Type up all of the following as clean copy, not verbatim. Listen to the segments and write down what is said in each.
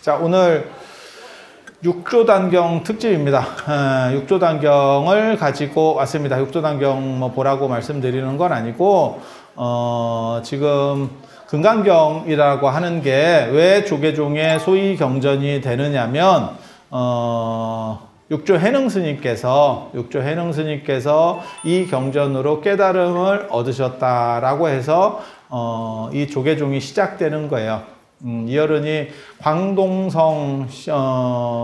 자, 오늘 육조단경 특집입니다. 육조단경을 가지고 왔습니다. 육조단경 뭐 보라고 말씀드리는 건 아니고, 지금 금강경이라고 하는 게 왜 조계종의 소위 경전이 되느냐면, 육조해능 스님께서 이 경전으로 깨달음을 얻으셨다라고 해서 이 조계종이 시작되는 거예요. 이어른이 광동성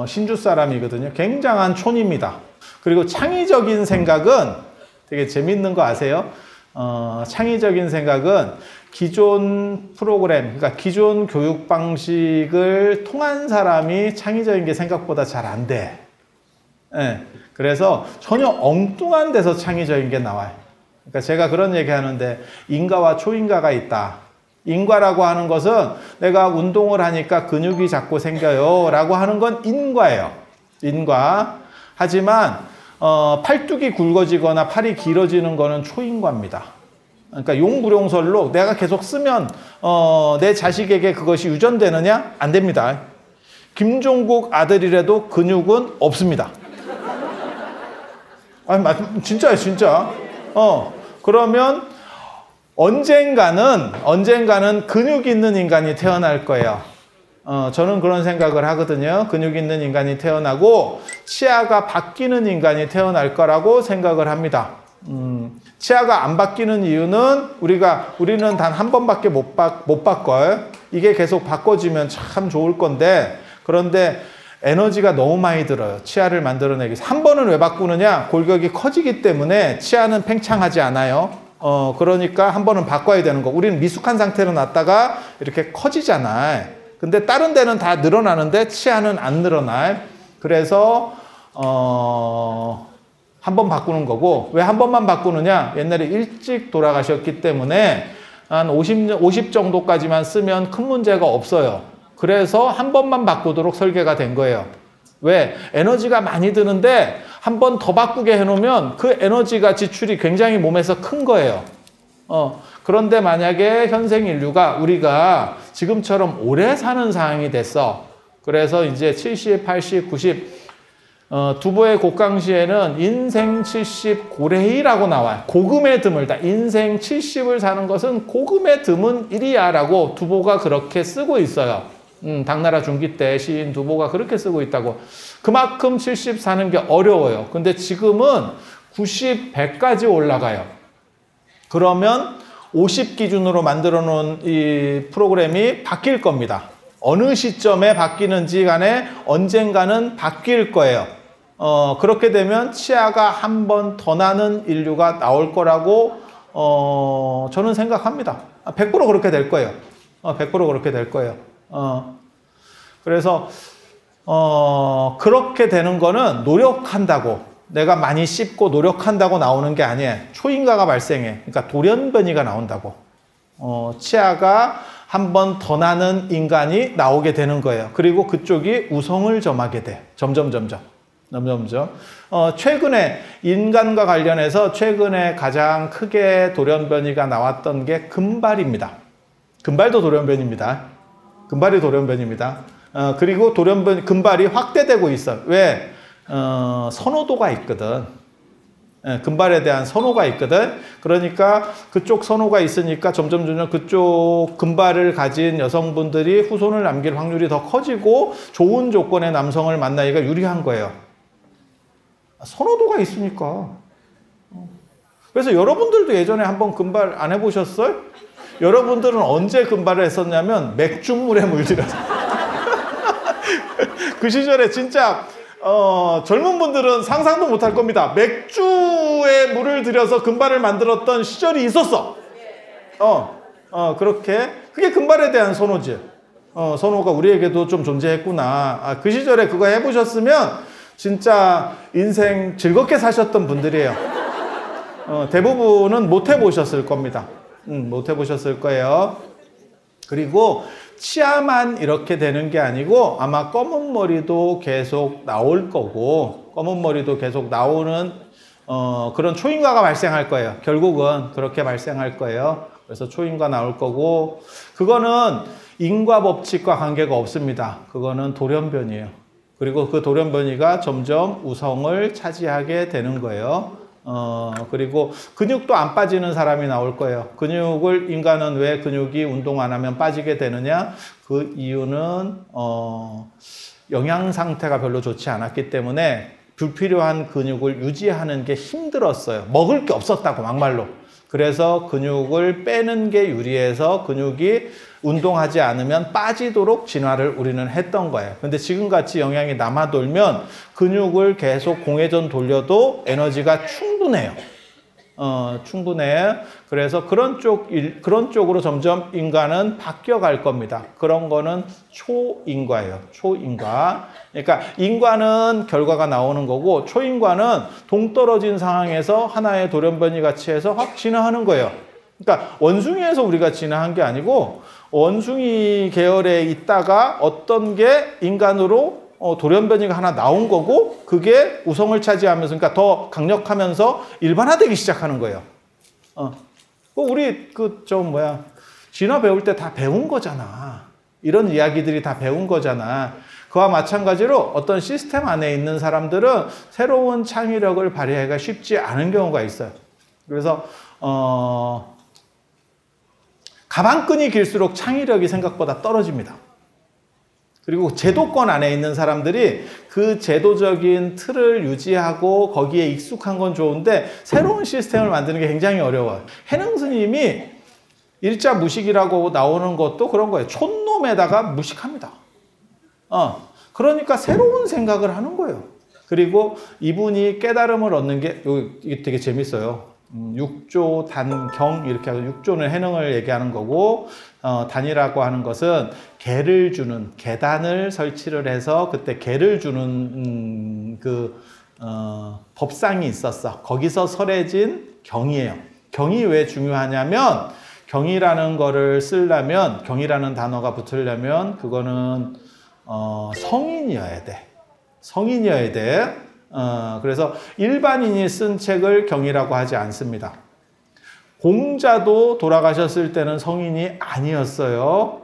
신주 사람이거든요. 굉장한 촌입니다. 그리고 창의적인 생각은 되게 재밌는 거 아세요? 창의적인 생각은 기존 프로그램, 그러니까 기존 교육 방식을 통한 사람이 창의적인 게 생각보다 잘 안 돼. 네, 그래서 전혀 엉뚱한 데서 창의적인 게 나와요. 그러니까 제가 그런 얘기 하는데, 인과와 초인과가 있다. 인과라고 하는 것은 내가 운동을 하니까 근육이 자꾸 생겨요 라고 하는 건 인과예요. 인과. 하지만 팔뚝이 굵어지거나 팔이 길어지는 거는 초인과입니다. 그러니까 용불용설로 내가 계속 쓰면 내 자식에게 그것이 유전되느냐? 안 됩니다. 김종국 아들이라도 근육은 없습니다. 아니, 진짜예요, 진짜. 그러면 언젠가는 근육 있는 인간이 태어날 거예요. 저는 그런 생각을 하거든요. 근육 있는 인간이 태어나고 치아가 바뀌는 인간이 태어날 거라고 생각을 합니다. 치아가 안 바뀌는 이유는 우리는 단 한 번밖에 못 바꿔요. 이게 계속 바꿔지면 참 좋을 건데, 그런데 에너지가 너무 많이 들어요. 치아를 만들어내기 위해서. 한 번은 왜 바꾸느냐? 골격이 커지기 때문에 치아는 팽창하지 않아요. 그러니까 한 번은 바꿔야 되는 거. 우리는 미숙한 상태로 놨다가 이렇게 커지잖아요. 근데 다른 데는 다 늘어나는데 치아는 안 늘어나요. 그래서 한 번 바꾸는 거고, 왜 한 번만 바꾸느냐? 옛날에 일찍 돌아가셨기 때문에 한 50 정도까지만 쓰면 큰 문제가 없어요. 그래서 한 번만 바꾸도록 설계가 된 거예요. 왜? 에너지가 많이 드는데 한 번 더 바꾸게 해놓으면 그 에너지가 지출이 굉장히 몸에서 큰 거예요. 그런데 만약에 현생 인류가 우리가 지금처럼 오래 사는 상황이 됐어. 그래서 이제 70, 80, 90 두보의 곡강시에는 인생 70 고래이라고 나와요. 고금에 드물다. 인생 70을 사는 것은 고금에 드문 일이야 라고 두보가 그렇게 쓰고 있어요. 당나라 중기 때 시인 두보가 그렇게 쓰고 있다고. 그만큼 70 사는 게 어려워요. 근데 지금은 90, 100까지 올라가요. 그러면 50 기준으로 만들어 놓은 이 프로그램이 바뀔 겁니다. 어느 시점에 바뀌는지 간에 언젠가는 바뀔 거예요. 그렇게 되면 치아가 한 번 더 나는 인류가 나올 거라고 저는 생각합니다. 100% 그렇게 될 거예요. 100% 그렇게 될 거예요. 그래서 그렇게 되는 거는 노력한다고, 내가 많이 씹고 노력한다고 나오는 게 아니에요. 초인과가 발생해. 그러니까 돌연변이가 나온다고. 치아가 한 번 더 나는 인간이 나오게 되는 거예요. 그리고 그쪽이 우성을 점하게 돼. 점점. 최근에 인간과 관련해서 최근에 가장 크게 돌연변이가 나왔던 게 금발입니다. 금발도 돌연변입니다. 금발이 돌연변입니다. 그리고 금발이 확대되고 있어요. 왜? 선호도가 있거든. 금발에 대한 선호가 있거든. 그러니까 그쪽 선호가 있으니까 점점 그쪽 금발을 가진 여성분들이 후손을 남길 확률이 더 커지고 좋은 조건의 남성을 만나기가 유리한 거예요. 선호도가 있으니까. 그래서 여러분들도 예전에 한번 금발 안 해보셨어요? 여러분들은 언제 금발을 했었냐면 맥주물에 물들여서. 그 시절에 진짜 젊은 분들은 상상도 못할 겁니다. 맥주에 물을 들여서 금발을 만들었던 시절이 있었어. 그렇게. 그게 금발에 대한 선호지. 선호가 우리에게도 좀 존재했구나. 그 시절에 그거 해보셨으면 진짜 인생 즐겁게 사셨던 분들이에요. 대부분은 못 해보셨을 겁니다. 못 해보셨을 거예요. 그리고 치아만 이렇게 되는 게 아니고 아마 검은 머리도 계속 나올 거고, 검은 머리도 계속 나오는 그런 초인과가 발생할 거예요. 결국은 그렇게 발생할 거예요. 그래서 초인과 나올 거고, 그거는 인과 법칙과 관계가 없습니다. 그거는 돌연변이에요. 그리고 그 돌연변이가 점점 우성을 차지하게 되는 거예요. 그리고 근육도 안 빠지는 사람이 나올 거예요. 인간은 왜 근육이 운동 안 하면 빠지게 되느냐? 그 이유는, 영양 상태가 별로 좋지 않았기 때문에 불필요한 근육을 유지하는 게 힘들었어요. 먹을 게 없었다고, 막말로. 그래서 근육을 빼는 게 유리해서 근육이 운동하지 않으면 빠지도록 진화를 우리는 했던 거예요. 근데 지금같이 영양이 남아돌면 근육을 계속 공회전 돌려도 에너지가 충분해요. 충분해요. 그래서 그런 쪽으로 점점 인간은 바뀌어갈 겁니다. 그런 거는 초인과예요. 초인과. 그러니까 인과는 결과가 나오는 거고, 초인과는 동떨어진 상황에서 하나의 돌연변이 같이 해서 확 진화하는 거예요. 그러니까 원숭이에서 우리가 진화한 게 아니고, 원숭이 계열에 있다가 어떤 게 인간으로 돌연변이가 하나 나온 거고, 그게 우성을 차지하면서, 그러니까 더 강력하면서 일반화되기 시작하는 거예요. 우리 진화 배울 때 다 배운 거잖아. 이런 이야기들이 다 배운 거잖아. 그와 마찬가지로 어떤 시스템 안에 있는 사람들은 새로운 창의력을 발휘하기가 쉽지 않은 경우가 있어요. 그래서 가방끈이 길수록 창의력이 생각보다 떨어집니다. 그리고 제도권 안에 있는 사람들이 그 제도적인 틀을 유지하고 거기에 익숙한 건 좋은데 새로운 시스템을 만드는 게 굉장히 어려워요. 해능 스님이 일자 무식이라고 나오는 것도 그런 거예요. 촌놈에다가 무식합니다. 그러니까 새로운 생각을 하는 거예요. 그리고 이분이 깨달음을 얻는 게 이게 되게 재밌어요. 육조, 단, 경 이렇게 해서 육조는 해능을 얘기하는 거고, 단이라고 하는 것은 개를 주는, 계단을 설치를 해서 그때 개를 주는 법상이 있었어. 거기서 설해진 경이에요. 경이 왜 중요하냐면, 경이라는 거를 쓰려면, 경이라는 단어가 붙으려면 그거는 성인이어야 돼. 성인이어야 돼. 그래서 일반인이 쓴 책을 경이라고 하지 않습니다. 공자도 돌아가셨을 때는 성인이 아니었어요.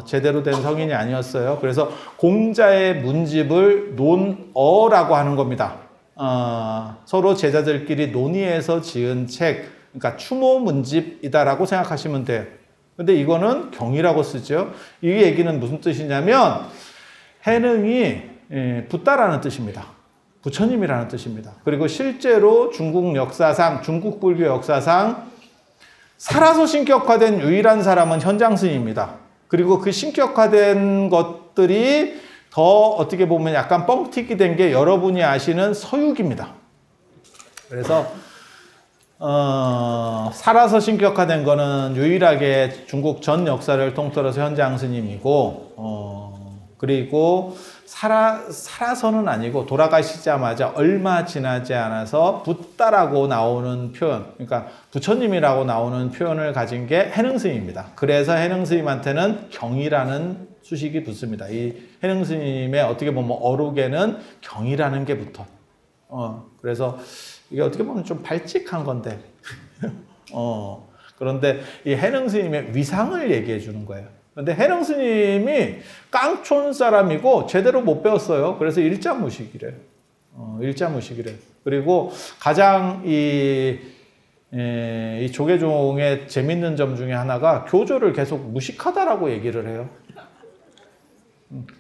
제대로 된 성인이 아니었어요. 그래서 공자의 문집을 논어라고 하는 겁니다. 서로 제자들끼리 논의해서 지은 책, 그러니까 추모 문집이다라고 생각하시면 돼요. 근데 이거는 경이라고 쓰죠. 이 얘기는 무슨 뜻이냐면 해능이 붓다라는 뜻입니다. 부처님이라는 뜻입니다. 그리고 실제로 중국 역사상, 중국 불교 역사상 살아서 신격화된 유일한 사람은 현장스님입니다. 그리고 그 신격화된 것들이 더 어떻게 보면 약간 뻥튀기 된 게 여러분이 아시는 서육입니다. 그래서 살아서 신격화된 거는 유일하게 중국 전 역사를 통틀어서 현장스님이고, 그리고 살아서는 아니고 돌아가시자마자 얼마 지나지 않아서 붓다라고 나오는 표현, 그러니까 부처님이라고 나오는 표현을 가진 게 해능스님입니다. 그래서 해능스님한테는 경이라는 수식이 붙습니다. 이 해능스님의 어떻게 보면 어록에는 경이라는 게 붙어. 그래서 이게 어떻게 보면 좀 발칙한 건데, 그런데 이 해능스님의 위상을 얘기해 주는 거예요. 근데 해능 스님이 깡촌 사람이고 제대로 못 배웠어요. 그래서 일자무식이래. 일자무식이래. 그리고 가장 이 조계종의 재밌는 점 중에 하나가 교조를 계속 무식하다라고 얘기를 해요.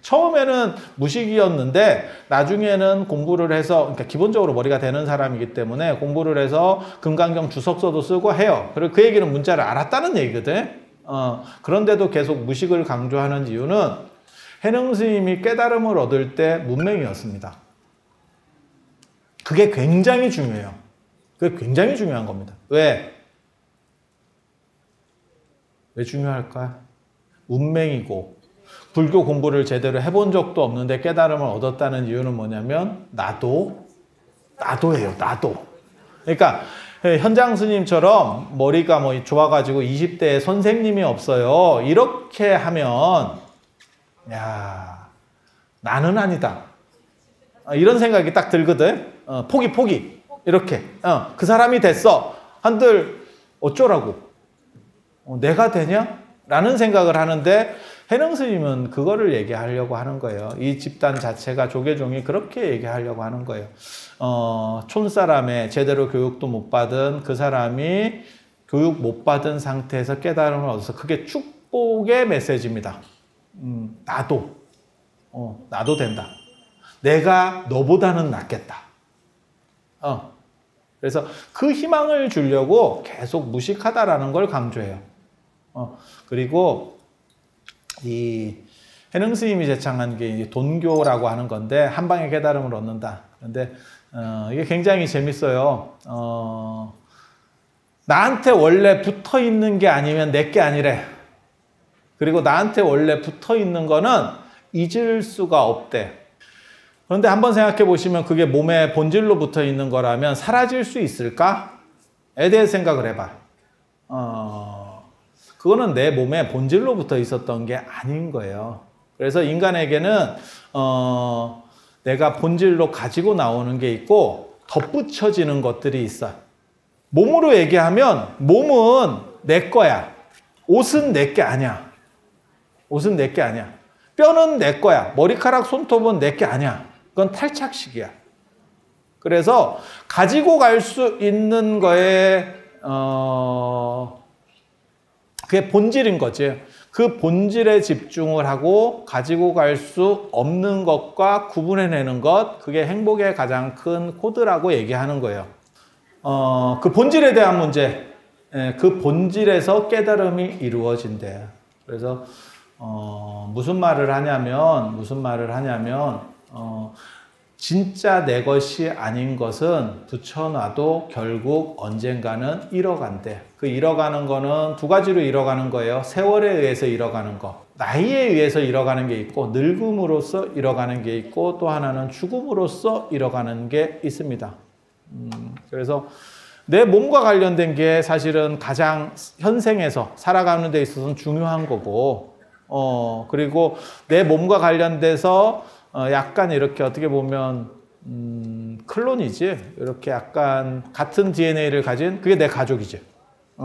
처음에는 무식이었는데 나중에는 공부를 해서, 그러니까 기본적으로 머리가 되는 사람이기 때문에 공부를 해서 금강경 주석서도 쓰고 해요. 그리고 그 얘기는 문자를 알았다는 얘기거든. 그런데도 계속 무식을 강조하는 이유는 해능 스님이 깨달음을 얻을 때 문맹이었습니다. 그게 굉장히 중요해요. 그게 굉장히 중요한 겁니다. 왜? 왜 중요할까요? 문맹이고 불교 공부를 제대로 해본 적도 없는데 깨달음을 얻었다는 이유는 뭐냐면 나도예요. 그러니까 현장 스님처럼 머리가 뭐 좋아가지고 20대에 선생님이 없어요. 이렇게 하면 야, 나는 아니다. 이런 생각이 딱 들거든. 포기. 이렇게. 그 사람이 됐어. 한들 어쩌라고. 내가 되냐? 라는 생각을 하는데 해능 스님은 그거를 얘기하려고 하는 거예요. 이 집단 자체가 조계종이 그렇게 얘기하려고 하는 거예요. 촌사람의 제대로 교육도 못 받은 그 사람이 교육 못 받은 상태에서 깨달음을 얻어서 그게 축복의 메시지입니다. 나도 된다. 내가 너보다는 낫겠다. 그래서 그 희망을 주려고 계속 무식하다라는 걸 강조해요. 그리고 이 해능 스님이 제창한 게 돈교라고 하는 건데 한 방에 깨달음을 얻는다. 그런데 이게 굉장히 재밌어요. 나한테 원래 붙어 있는 게 아니면 내 게 아니래. 그리고 나한테 원래 붙어 있는 거는 잊을 수가 없대. 그런데 한번 생각해 보시면 그게 몸의 본질로 붙어 있는 거라면 사라질 수 있을까?에 대해 생각을 해봐. 그거는 내 몸의 본질로 붙어 있었던 게 아닌 거예요. 그래서 인간에게는 내가 본질로 가지고 나오는 게 있고 덧붙여지는 것들이 있어. 몸으로 얘기하면 몸은 내 거야. 옷은 내 게 아니야. 옷은 내 게 아니야. 뼈는 내 거야. 머리카락, 손톱은 내 게 아니야. 그건 탈착식이야. 그래서 가지고 갈 수 있는 거에 그게 본질인 거지. 그 본질에 집중을 하고 가지고 갈 수 없는 것과 구분해내는 것, 그게 행복의 가장 큰 코드라고 얘기하는 거예요. 그 본질에 대한 문제, 그 본질에서 깨달음이 이루어진대. 그래서 무슨 말을 하냐면 진짜 내 것이 아닌 것은 붙여놔도 결국 언젠가는 잃어간대. 그 잃어가는 거는 두 가지로 잃어가는 거예요. 세월에 의해서 잃어가는 거, 나이에 의해서 잃어가는 게 있고 늙음으로써 잃어가는 게 있고 또 하나는 죽음으로써 잃어가는 게 있습니다. 그래서 내 몸과 관련된 게 사실은 가장 현생에서 살아가는 데 있어서는 중요한 거고 그리고 내 몸과 관련돼서 약간 이렇게 어떻게 보면 클론이지. 이렇게 약간 같은 DNA를 가진 그게 내 가족이지.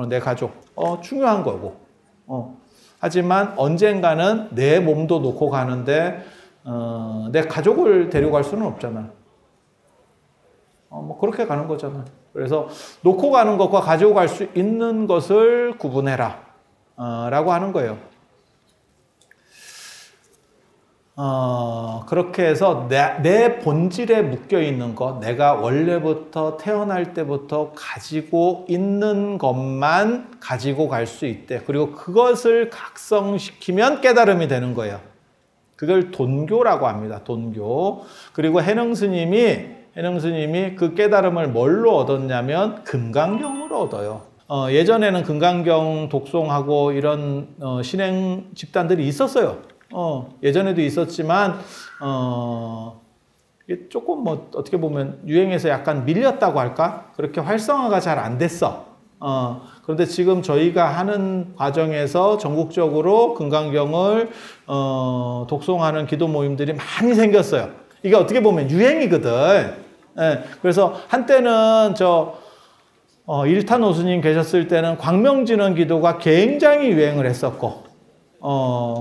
내 가족. 중요한 거고. 하지만 언젠가는 내 몸도 놓고 가는데 내 가족을 데려갈 수는 없잖아. 뭐 그렇게 가는 거잖아. 그래서 놓고 가는 것과 가지고 갈 수 있는 것을 구분해라. 라고 하는 거예요. 그렇게 해서 내 본질에 묶여 있는 것, 내가 원래부터 태어날 때부터 가지고 있는 것만 가지고 갈 수 있대. 그리고 그것을 각성시키면 깨달음이 되는 거예요. 그걸 돈교라고 합니다. 돈교. 그리고 해능 스님이 그 깨달음을 뭘로 얻었냐면 금강경으로 얻어요. 예전에는 금강경 독송하고 이런 신행 집단들이 있었어요. 예전에도 있었지만 조금 뭐 어떻게 보면 유행에서 약간 밀렸다고 할까? 그렇게 활성화가 잘 안 됐어. 그런데 지금 저희가 하는 과정에서 전국적으로 금강경을 독송하는 기도 모임들이 많이 생겼어요. 이게 어떻게 보면 유행이거든. 그래서 한때는 일탄 호수님 계셨을 때는 광명진원 기도가 굉장히 유행을 했었고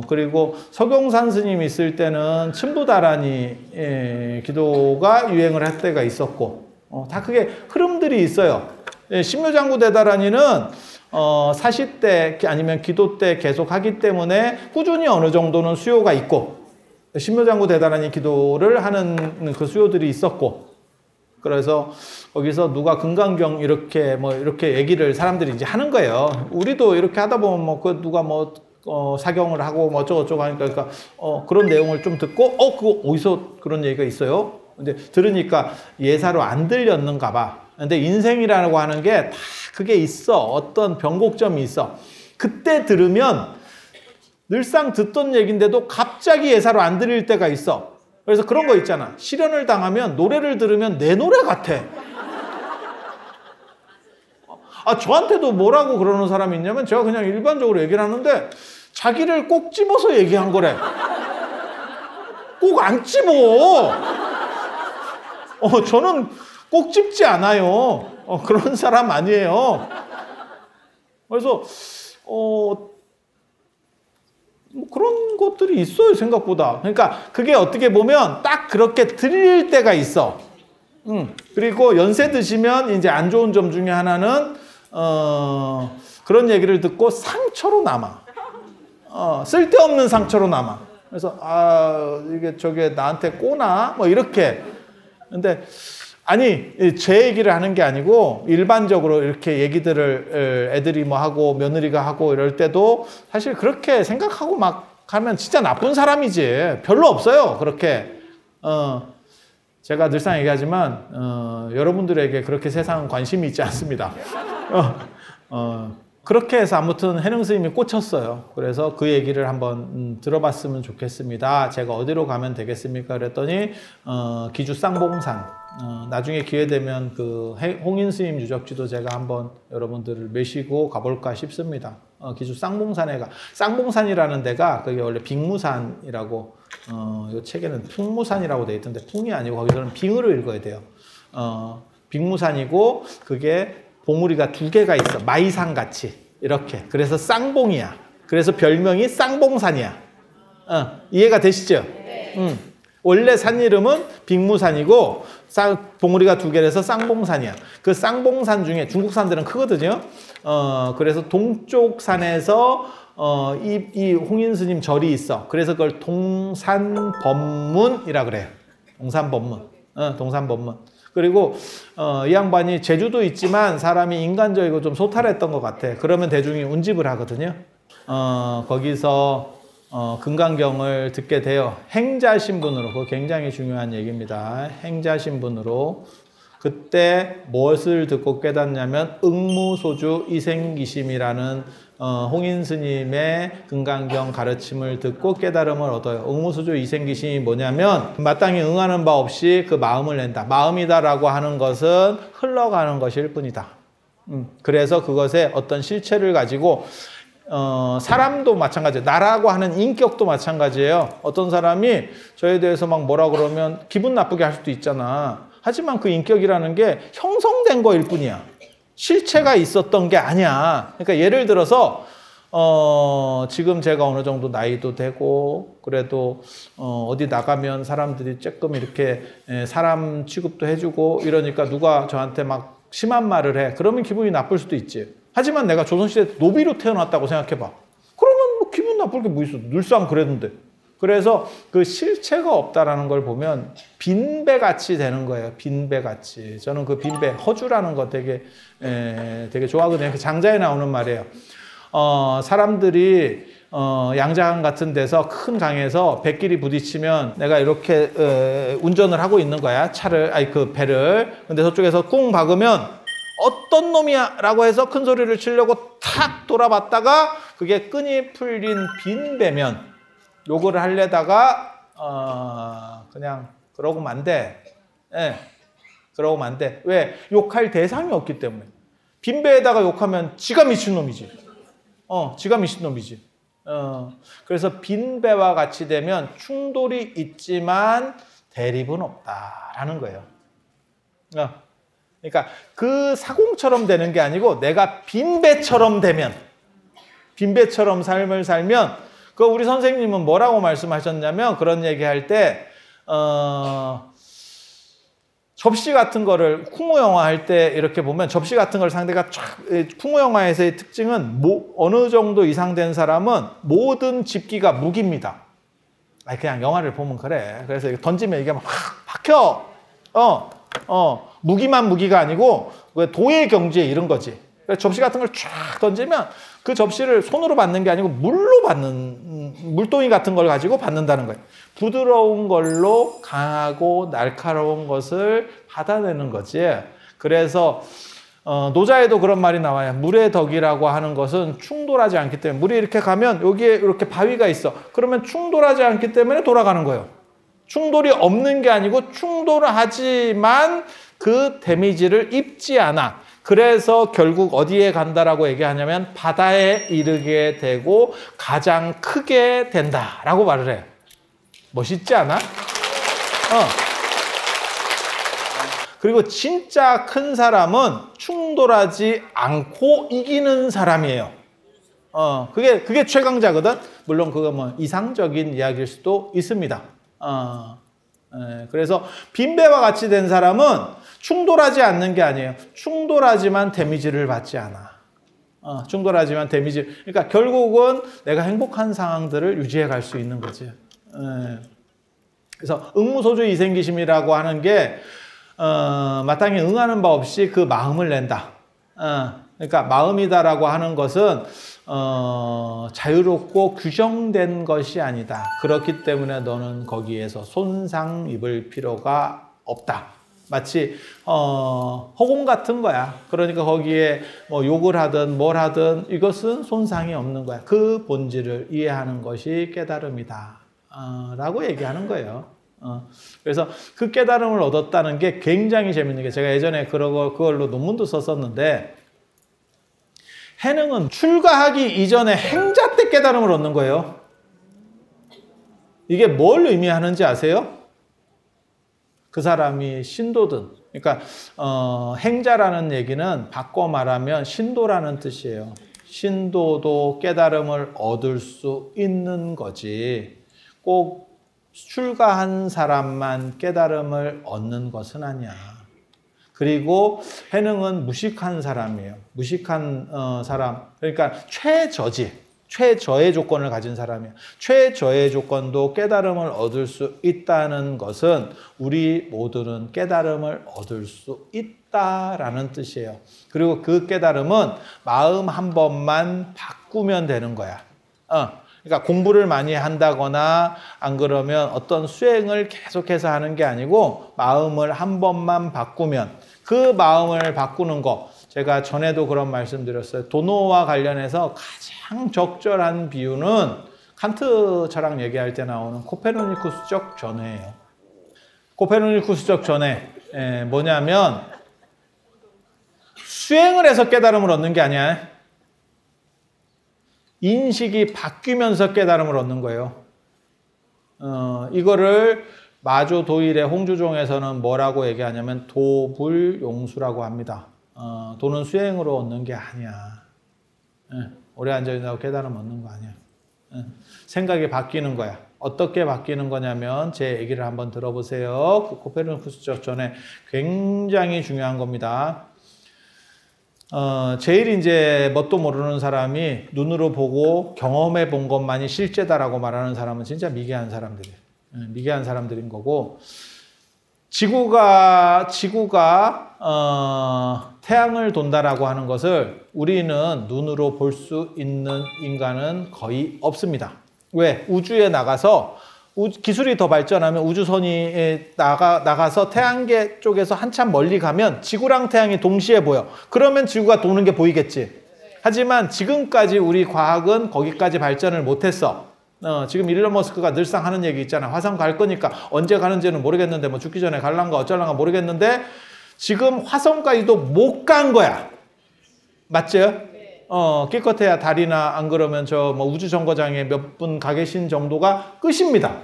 그리고 서경산 스님 있을 때는 춘부다라니 기도가 유행을 할 때가 있었고 다 그게 흐름들이 있어요. 신묘장구 대다라니는 사시 때 아니면 기도 때 계속 하기 때문에 꾸준히 어느 정도는 수요가 있고 신묘장구 대다라니 기도를 하는 그 수요들이 있었고 그래서 거기서 누가 금강경 이렇게 얘기를 사람들이 이제 하는 거예요. 우리도 이렇게 하다 보면 누가 사경을 하고 어쩌고저쩌고 하니까 그러니까 그런 내용을 좀 듣고 그거 어디서 그런 얘기가 있어요? 근데 들으니까 예사로 안 들렸는가 봐. 근데 인생이라고 하는 게 다 그게 있어. 어떤 변곡점이 있어. 그때 들으면 늘상 듣던 얘기인데도 갑자기 예사로 안 들릴 때가 있어. 그래서 그런 거 있잖아. 실현을 당하면 노래를 들으면 내 노래 같아. 저한테도 뭐라고 그러는 사람이 있냐면 제가 그냥 일반적으로 얘기를 하는데 자기를 꼭 집어서 얘기한 거래. 꼭 안 집어. 저는 꼭 집지 않아요. 그런 사람 아니에요. 그래서 뭐 그런 것들이 있어요, 생각보다. 그러니까 그게 어떻게 보면 딱 그렇게 들릴 때가 있어. 그리고 연세 드시면 이제 안 좋은 점 중에 하나는 그런 얘기를 듣고 상처로 남아. 쓸데없는 상처로 남아. 그래서 이게 저게 나한테 꼬나? 뭐 이렇게. 근데 아니, 제 얘기를 하는 게 아니고 일반적으로 이렇게 얘기들을 애들이 뭐 하고 며느리가 하고 이럴 때도 사실 그렇게 생각하고 막 하면 진짜 나쁜 사람이지. 별로 없어요, 그렇게. 제가 늘상 얘기하지만 여러분들에게 그렇게 세상은 관심이 있지 않습니다. 그렇게 해서 아무튼 해능 스님이 꽂혔어요. 그래서 그 얘기를 한번 들어봤으면 좋겠습니다. 제가 어디로 가면 되겠습니까? 그랬더니 기주 쌍봉산. 나중에 기회 되면 그 홍인 스님 유적지도 제가 한번 여러분들을 모시고 가볼까 싶습니다. 기주 쌍봉산에 쌍봉산이라는 데가 그게 원래 빙무산이라고 이 책에는 풍무산이라고 돼 있던데 풍이 아니고 거기서는 빙으로 읽어야 돼요. 빙무산이고 그게 봉우리가 2개가 있어. 마이산 같이 이렇게. 그래서 쌍봉이야. 그래서 별명이 쌍봉산이야. 이해가 되시죠? 원래 산 이름은 빙무산이고 봉우리가 2개라서 쌍봉산이야. 그 쌍봉산 중에 중국 산들은 크거든요. 그래서 동쪽 산에서 이 홍인스님 절이 있어. 그래서 그걸 동산법문이라 그래요. 동산법문. 동산법문. 그리고 이 양반이 제주도 있지만 사람이 인간적이고 좀 소탈했던 것 같아. 그러면 대중이 운집을 하거든요. 거기서 금강경을 듣게 돼요. 행자신분으로. 그거 굉장히 중요한 얘기입니다. 행자신분으로. 그때 무엇을 듣고 깨닫냐면 응무소주 이생기심이라는 홍인스님의 금강경 가르침을 듣고 깨달음을 얻어요. 응무소주 이생기심이 뭐냐면 마땅히 응하는 바 없이 그 마음을 낸다. 마음이다라고 하는 것은 흘러가는 것일 뿐이다. 그래서 그것에 어떤 실체를 가지고 사람도 마찬가지예요. 나라고 하는 인격도 마찬가지예요. 어떤 사람이 저에 대해서 막 뭐라 그러면 기분 나쁘게 할 수도 있잖아. 하지만 그 인격이라는 게 형성된 거일 뿐이야. 실체가 있었던 게 아니야. 그러니까 예를 들어서 지금 제가 어느 정도 나이도 되고 그래도 어디 나가면 사람들이 조금 이렇게 사람 취급도 해주고 이러니까 누가 저한테 막 심한 말을 해. 그러면 기분이 나쁠 수도 있지. 하지만 내가 조선시대 노비로 태어났다고 생각해봐. 그러면 뭐 기분 나쁠 게 뭐 있어. 늘상 그랬는데. 그래서 그 실체가 없다라는 걸 보면 빈배같이 되는 거예요. 빈배같이. 저는 그 빈배, 허주라는 거 되게 좋아하거든요. 그 장자에 나오는 말이에요. 사람들이 양자강 같은 데서 큰 강에서 배끼리 부딪히면 내가 이렇게 운전을 하고 있는 거야. 그 배를. 근데 저쪽에서 꿍 박으면 어떤 놈이야? 라고 해서 큰 소리를 치려고 탁 돌아봤다가 그게 끈이 풀린 빈배면 욕을 하려다가 그냥 그러고만 안 돼. 예, 그러고만 안 돼. 왜? 욕할 대상이 없기 때문에. 빈배에다가 욕하면 지가 미친놈이지. 지가 미친놈이지. 그래서 빈배와 같이 되면 충돌이 있지만 대립은 없다라는 거예요. 그러니까 그 사공처럼 되는 게 아니고 내가 빈배처럼 되면, 빈배처럼 삶을 살면, 그 우리 선생님은 뭐라고 말씀하셨냐면 그런 얘기할 때 접시 같은 거를 쿵우 영화 할 때 이렇게 보면 접시 같은 걸 상대가 쫙 쿵우 영화에서의 특징은 어느 정도 이상 된 사람은 모든 집기가 무기입니다. 그냥 영화를 보면 그래. 그래서 던지면 이게 막 박혀. 무기만 무기가 아니고 도의 경지에 이른 거지. 그래서 접시 같은 걸 쫙 던지면 그 접시를 손으로 받는 게 아니고 물로 받는, 물동이 같은 걸 가지고 받는다는 거예요. 부드러운 걸로 강하고 날카로운 것을 받아내는 거지. 그래서 노자에도 그런 말이 나와요. 물의 덕이라고 하는 것은 충돌하지 않기 때문에, 물이 이렇게 가면 여기에 이렇게 바위가 있어. 그러면 충돌하지 않기 때문에 돌아가는 거예요. 충돌이 없는 게 아니고 충돌을 하지만 그 데미지를 입지 않아. 그래서 결국 어디에 간다라고 얘기하냐면 바다에 이르게 되고 가장 크게 된다라고 말을 해요. 멋있지 않아? 그리고 진짜 큰 사람은 충돌하지 않고 이기는 사람이에요. 그게 최강자거든. 물론 그거 뭐 이상적인 이야기일 수도 있습니다. 그래서 빈배와 같이 된 사람은 충돌하지 않는 게 아니에요. 충돌하지만 데미지를 받지 않아. 충돌하지만 데미지. 그러니까 결국은 내가 행복한 상황들을 유지해 갈 수 있는 거지. 그래서 응무소주 이생기심이라고 하는 게 마땅히 응하는 바 없이 그 마음을 낸다. 그러니까 마음이다라고 하는 것은 자유롭고 규정된 것이 아니다. 그렇기 때문에 너는 거기에서 손상 입을 필요가 없다. 마치 허공 같은 거야. 그러니까 거기에 뭐 욕을 하든 뭘 하든 이것은 손상이 없는 거야. 그 본질을 이해하는 것이 깨달음이다. 라고 얘기하는 거예요. 그래서 그 깨달음을 얻었다는 게 굉장히 재밌는 게 제가 예전에 그걸로 논문도 썼었는데 해능은 출가하기 이전에 행자 때 깨달음을 얻는 거예요. 이게 뭘 의미하는지 아세요? 그 사람이 신도든, 그러니까 행자라는 얘기는 바꿔 말하면 신도라는 뜻이에요. 신도도 깨달음을 얻을 수 있는 거지 꼭 출가한 사람만 깨달음을 얻는 것은 아니야. 그리고 해능은 무식한 사람이에요. 무식한 사람, 그러니까 최저의 조건을 가진 사람이에요. 최저의 조건도 깨달음을 얻을 수 있다는 것은 우리 모두는 깨달음을 얻을 수 있다라는 뜻이에요. 그리고 그 깨달음은 마음 한 번만 바꾸면 되는 거야. 그러니까 공부를 많이 한다거나 안 그러면 어떤 수행을 계속해서 하는 게 아니고 마음을 한 번만 바꾸면 그 마음을 바꾸는 거 제가 전에도 그런 말씀 드렸어요. 도노와 관련해서 가장 적절한 비유는 칸트 철학 얘기할 때 나오는 코페르니쿠스적 전회예요. 코페르니쿠스적 전회 뭐냐면 수행을 해서 깨달음을 얻는 게 아니야. 인식이 바뀌면서 깨달음을 얻는 거예요. 이거를 마조 도일의 홍주종에서는 뭐라고 얘기하냐면 도불용수라고 합니다. 도는 수행으로 얻는 게 아니야. 오래 앉아있다고 깨달음 얻는 거 아니야. 생각이 바뀌는 거야. 어떻게 바뀌는 거냐면 제 얘기를 한번 들어보세요. 그 코페르니쿠스적 전에 굉장히 중요한 겁니다. 제일 이제 뭣도 모르는 사람이 눈으로 보고 경험해 본 것만이 실제다라고 말하는 사람은 진짜 미개한 사람들이에요. 미개한 사람들인 거고, 지구가 태양을 돈다라고 하는 것을 우리는 눈으로 볼 수 있는 인간은 거의 없습니다. 왜? 우주에 나가서 기술이 더 발전하면 우주선이 나가서 태양계 쪽에서 한참 멀리 가면 지구랑 태양이 동시에 보여. 그러면 지구가 도는 게 보이겠지. 하지만 지금까지 우리 과학은 거기까지 발전을 못했어. 지금 일론 머스크가 늘상 하는 얘기 있잖아. 화성 갈 거니까 언제 가는지는 모르겠는데 뭐 죽기 전에 갈란가 어쩔란가 모르겠는데 지금 화성까지도 못 간 거야. 맞죠? 기껏해야 달이나 안 그러면 저 뭐 우주정거장에 몇 분 가 계신 정도가 끝입니다.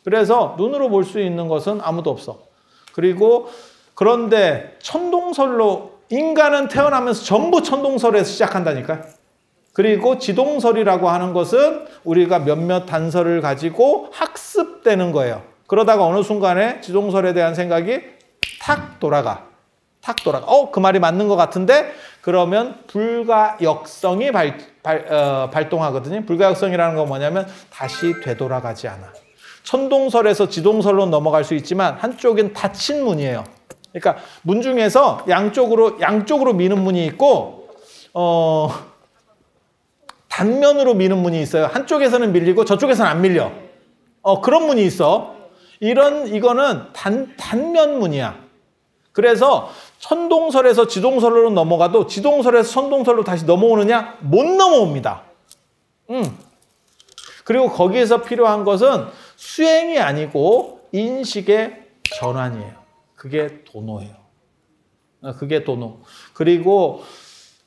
그래서 눈으로 볼 수 있는 것은 아무도 없어. 그런데 천동설로 인간은 태어나면서 전부 천동설에서 시작한다니까. 그리고 지동설이라고 하는 것은 우리가 몇몇 단서를 가지고 학습되는 거예요. 그러다가 어느 순간에 지동설에 대한 생각이 탁 돌아가. 그 말이 맞는 것 같은데 그러면 불가역성이 발동하거든요. 불가역성이라는 건 뭐냐면 다시 되돌아가지 않아. 천동설에서 지동설로 넘어갈 수 있지만 한쪽은 닫힌 문이에요. 그러니까 문 중에서 양쪽으로 미는 문이 있고 단면으로 미는 문이 있어요. 한쪽에서는 밀리고 저쪽에서는 안 밀려. 그런 문이 있어. 이거는 단면 문이야. 그래서 천동설에서 지동설로 넘어가도 지동설에서 천동설로 다시 넘어오느냐? 못 넘어옵니다. 그리고 거기에서 필요한 것은 수행이 아니고 인식의 전환이에요. 그게 도노예요. 그게 도노.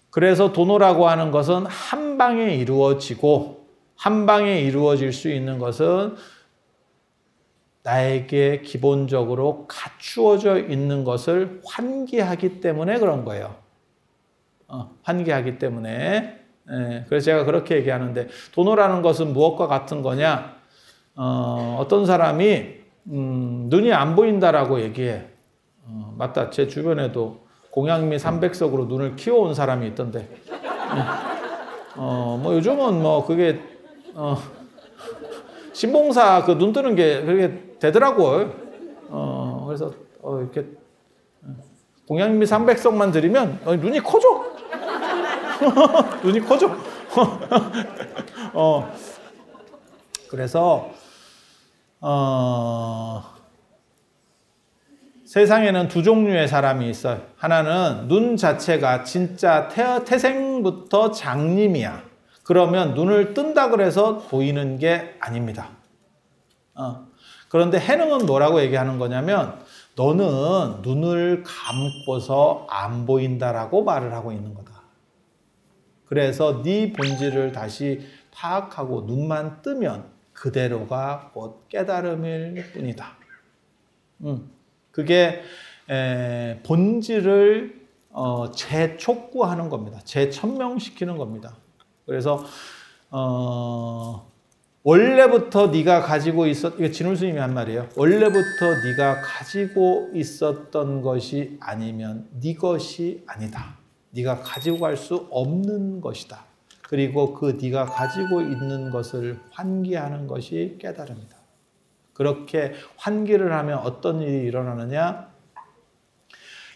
그래서 도노라고 하는 것은 한 방에 이루어지고 한 방에 이루어질 수 있는 것은 나에게 기본적으로 갖추어져 있는 것을 환기하기 때문에 그런 거예요. 환기하기 때문에. 예, 그래서 제가 그렇게 얘기하는데 돈호라는 것은 무엇과 같은 거냐? 어떤 사람이 눈이 안 보인다라고 얘기해. 맞다. 제 주변에도 공양미 300석으로 눈을 키워온 사람이 있던데. 뭐 요즘은 뭐 그게 신봉사 그 눈 뜨는 게 그렇게 되더라고요. 그래서 이렇게 공양미 300석만 드리면 눈이 커져. 눈이 커져. 그래서 세상에는 두 종류의 사람이 있어요. 하나는 눈 자체가 진짜 태생부터 장님이야. 그러면 눈을 뜬다 그래서 보이는 게 아닙니다. 그런데 해능은 뭐라고 얘기하는 거냐면 너는 눈을 감고서 안 보인다라고 말을 하고 있는 거다. 그래서 네 본질을 다시 파악하고 눈만 뜨면 그대로가 곧 깨달음일 뿐이다. 그게 본질을 재촉구하는 겁니다. 재천명시키는 겁니다. 그래서 원래부터 네가 가지고 이거 진울 스님이 한 말이에요. 원래부터 네가 가지고 있었던 것이 아니면 네 것이 아니다. 네가 가지고 갈 수 없는 것이다. 그리고 그 네가 가지고 있는 것을 환기하는 것이 깨달음이다. 그렇게 환기를 하면 어떤 일이 일어나느냐?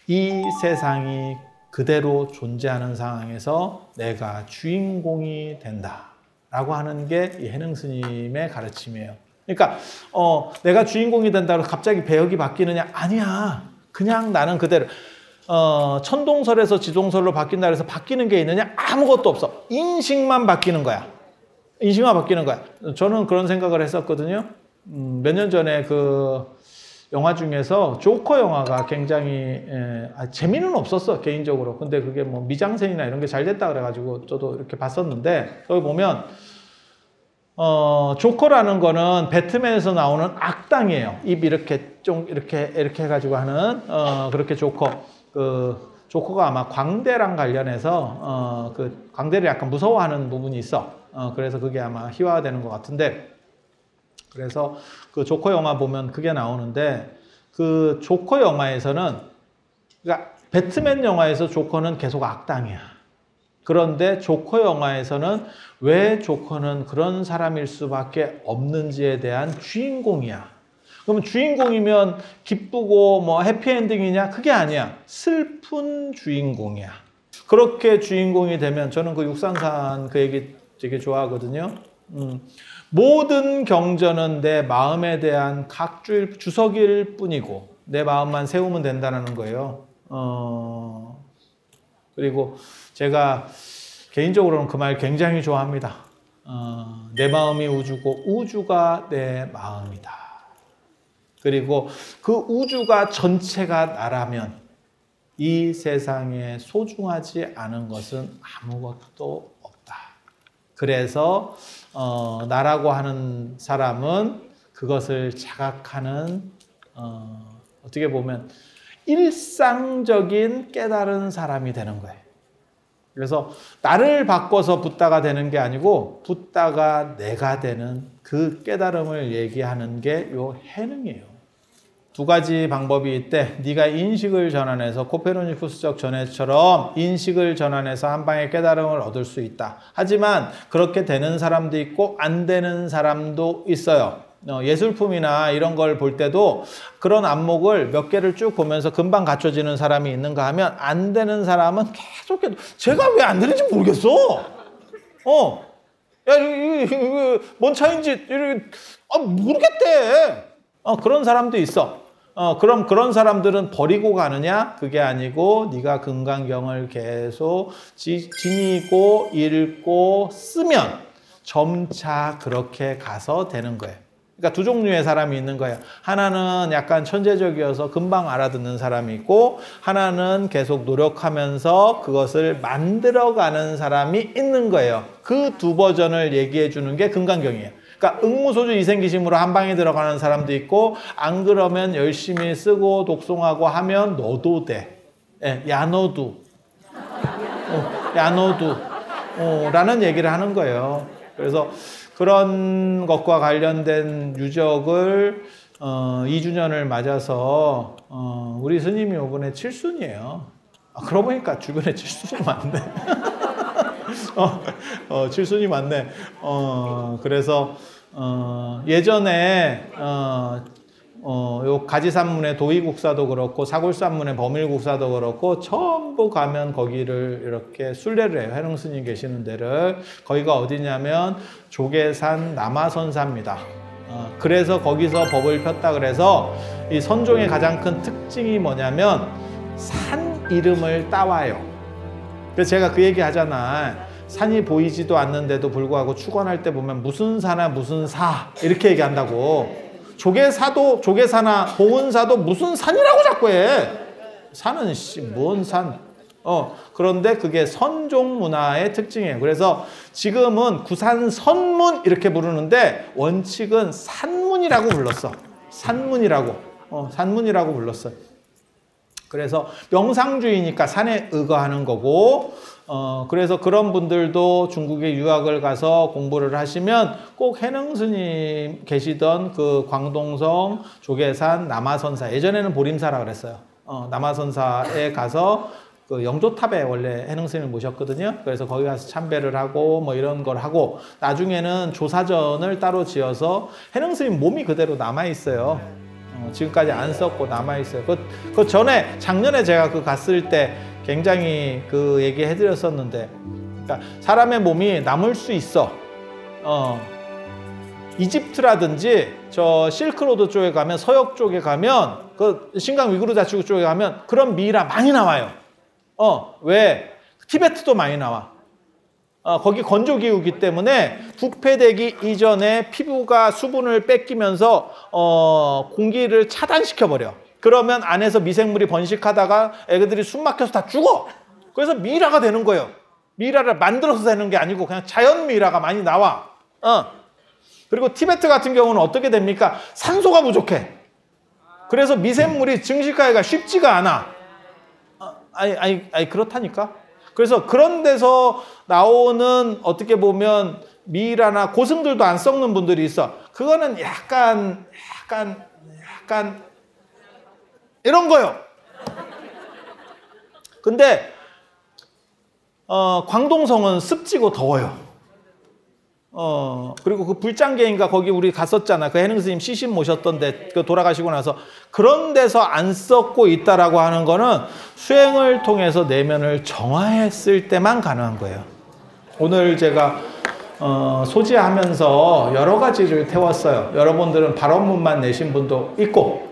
이 세상이 그대로 존재하는 상황에서 내가 주인공이 된다라고 하는 게 이 해능 스님의 가르침이에요. 그러니까 내가 주인공이 된다고 갑자기 배역이 바뀌느냐? 아니야. 그냥 나는 그대로. 천동설에서 지동설로 바뀐다 그래서 바뀌는 게 있느냐? 아무것도 없어. 인식만 바뀌는 거야. 인식만 바뀌는 거야. 저는 그런 생각을 했었거든요. 몇 년 전에 그 영화 중에서 조커 영화가 굉장히 재미는 없었어 개인적으로. 근데 그게 뭐 미장센이나 이런 게 잘 됐다 그래가지고 저도 이렇게 봤었는데 거기 보면 조커라는 거는 배트맨에서 나오는 악당이에요. 입 이렇게 좀 이렇게 해가지고 하는 그렇게 조커. 그 조커가 아마 광대랑 관련해서 그 광대를 약간 무서워하는 부분이 있어. 그래서 그게 아마 희화화되는 것 같은데. 그래서 그 조커 영화 보면 그게 나오는데 그 조커 영화에서는 그러니까 배트맨 영화에서 조커는 계속 악당이야. 그런데 조커 영화에서는 왜 조커는 그런 사람일 수밖에 없는지에 대한 주인공이야. 그러면 주인공이면 기쁘고 뭐 해피엔딩이냐? 그게 아니야. 슬픈 주인공이야. 그렇게 주인공이 되면 저는 그 육산산 그 얘기 되게 좋아하거든요. 모든 경전은 내 마음에 대한 각주일 주석일 뿐이고 내 마음만 세우면 된다는 거예요. 그리고 제가 개인적으로는 그 말 굉장히 좋아합니다. 내 마음이 우주고 우주가 내 마음이다. 그리고 그 우주가 전체가 나라면 이 세상에 소중하지 않은 것은 아무것도 없다. 그래서 나라고 하는 사람은 그것을 자각하는 어떻게 보면 일상적인 깨달은 사람이 되는 거예요. 그래서 나를 바꿔서 붓다가 되는 게 아니고 붓다가 내가 되는 그 깨달음을 얘기하는 게 요 해능이에요. 두 가지 방법이 있대. 네가 인식을 전환해서 코페르니쿠스적 전해처럼 인식을 전환해서 한 방에 깨달음을 얻을 수 있다. 하지만 그렇게 되는 사람도 있고 안 되는 사람도 있어요. 예술품이나 이런 걸 볼 때도 그런 안목을 몇 개를 쭉 보면서 금방 갖춰지는 사람이 있는가 하면 안 되는 사람은 계속 제가 왜 안 되는지 모르겠어. 야, 이게 뭔 차이인지 모르겠대. 그런 사람도 있어. 그럼 그런 사람들은 버리고 가느냐? 그게 아니고 네가 금강경을 계속 지니고 읽고 쓰면 점차 그렇게 가서 되는 거예요. 그러니까 두 종류의 사람이 있는 거예요. 하나는 약간 천재적이어서 금방 알아듣는 사람이 있고 하나는 계속 노력하면서 그것을 만들어가는 사람이 있는 거예요. 그 두 버전을 얘기해 주는 게 금강경이에요. 그러니까 응무소주 이생기심으로 한 방에 들어가는 사람도 있고 안 그러면 열심히 쓰고 독송하고 하면 너도 돼. 야 너도. 야 너도. 라는 얘기를 하는 거예요. 그래서 그런 것과 관련된 유적을 2주년을 맞아서 우리 스님이 이번에 칠순이에요. 그러고 보니까 주변에 칠순이 많네. 칠순이 많네. 그래서 예전에 요 가지산문의 도의국사도 그렇고 사골산문의 범일국사도 그렇고 전부 가면 거기를 이렇게 순례를 해요. 해능스님 계시는 데를. 거기가 어디냐면 조계산 남아선사입니다. 그래서 거기서 법을 폈다 그래서 이 선종의 가장 큰 특징이 뭐냐면 산 이름을 따와요. 그래서 제가 그 얘기 하잖아. 산이 보이지도 않는데도 불구하고 축원할 때 보면 무슨 사나 무슨 사 이렇게 얘기한다고. 조계사도 조계사나 보은사도 무슨 산이라고 자꾸 해. 산은 뭔 산. 그런데 그게 선종 문화의 특징이에요. 그래서 지금은 구산선문 이렇게 부르는데 원칙은 산문이라고 불렀어. 산문이라고. 산문이라고 불렀어요. 그래서 명상주의니까 산에 의거하는 거고, 그래서 그런 분들도 중국에 유학을 가서 공부를 하시면 꼭 해능스님 계시던 그 광동성 조계산 남아선사, 예전에는 보림사라 그랬어요. 남아선사에 가서 그 영조탑에 원래 해능스님을 모셨거든요. 그래서 거기 가서 참배를 하고 뭐 이런 걸 하고, 나중에는 조사전을 따로 지어서 해능스님 몸이 그대로 남아있어요. 지금까지 안 썼고 남아있어요. 그 전에 작년에 제가 그 갔을 때 굉장히 그 얘기 해드렸었는데, 그러니까 사람의 몸이 남을 수 있어. 이집트라든지 저 실크로드 쪽에 가면, 서역 쪽에 가면, 그 신강 위구르 자치구 쪽에 가면 그런 미이라 많이 나와요. 왜? 티베트도 많이 나와. 거기 건조기후기 때문에 부패되기 이전에 피부가 수분을 뺏기면서 공기를 차단시켜버려. 그러면 안에서 미생물이 번식하다가 애들이 숨 막혀서 다 죽어. 그래서 미이라가 되는 거예요. 미이라를 만들어서 되는 게 아니고 그냥 자연 미이라가 많이 나와. 그리고 티베트 같은 경우는 어떻게 됩니까? 산소가 부족해. 그래서 미생물이 증식하기가 쉽지가 않아. 아니 그렇다니까. 그래서 그런 데서 나오는 어떻게 보면 미이라나 고승들도 안 썩는 분들이 있어. 그거는 약간 이런 거요. 근데 광동성은 습지고 더워요. 그리고 그 불장계인가 거기 우리 갔었잖아. 그 해능스님 시신 모셨던데 그 돌아가시고 나서 그런 데서 안 썩고 있다라고 하는 거는 수행을 통해서 내면을 정화했을 때만 가능한 거예요. 오늘 제가 소지하면서 여러 가지를 태웠어요. 여러분들은 발언문만 내신 분도 있고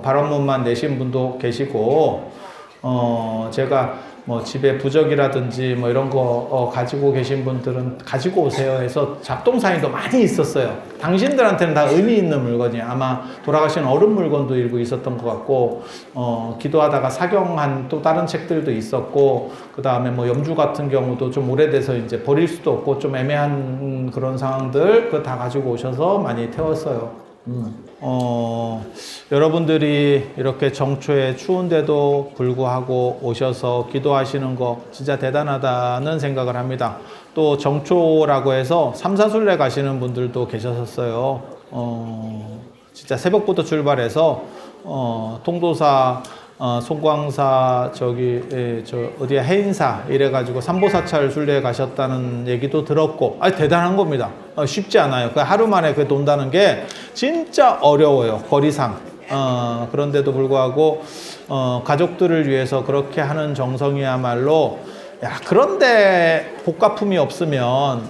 발언문만 내신 분도 계시고 제가 뭐 집에 부적이라든지 뭐 이런 거 가지고 계신 분들은 가지고 오세요 해서 잡동사니도 많이 있었어요. 당신들한테는 다 의미 있는 물건이 아마 돌아가신 어른 물건도 일부 있었던 것 같고, 기도하다가 사경한 또 다른 책들도 있었고, 그 다음에 뭐 염주 같은 경우도 좀 오래돼서 이제 버릴 수도 없고 좀 애매한 그런 상황들 그거 다 가지고 오셔서 많이 태웠어요. 여러분들이 이렇게 정초에 추운데도 불구하고 오셔서 기도하시는 거 진짜 대단하다는 생각을 합니다. 또 정초라고 해서 삼사순례 가시는 분들도 계셨었어요. 진짜 새벽부터 출발해서 통도사, 송광사, 어디야 해인사 이래가지고 삼보사찰 순례에 가셨다는 얘기도 들었고, 대단한 겁니다. 쉽지 않아요. 그 하루 만에 그 돈다는 게 진짜 어려워요. 거리상. 그런데도 불구하고 가족들을 위해서 그렇게 하는 정성이야말로, 그런데 복가품이 없으면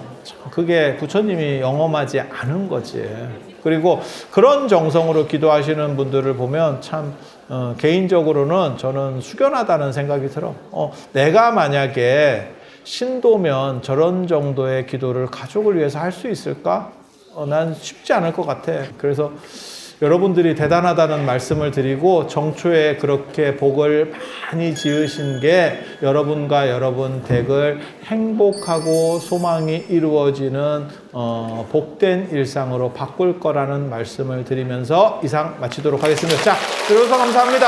그게 부처님이 영험하지 않은 거지. 그리고 그런 정성으로 기도하시는 분들을 보면 참 개인적으로는 저는 숙연하다는 생각이 들어. 내가 만약에 신도면 저런 정도의 기도를 가족을 위해서 할 수 있을까? 난 쉽지 않을 것 같아. 그래서 여러분들이 대단하다는 말씀을 드리고, 정초에 그렇게 복을 많이 지으신 게 여러분과 여러분 댁을 행복하고 소망이 이루어지는 복된 일상으로 바꿀 거라는 말씀을 드리면서 이상 마치도록 하겠습니다. 자, 들어주셔서 감사합니다.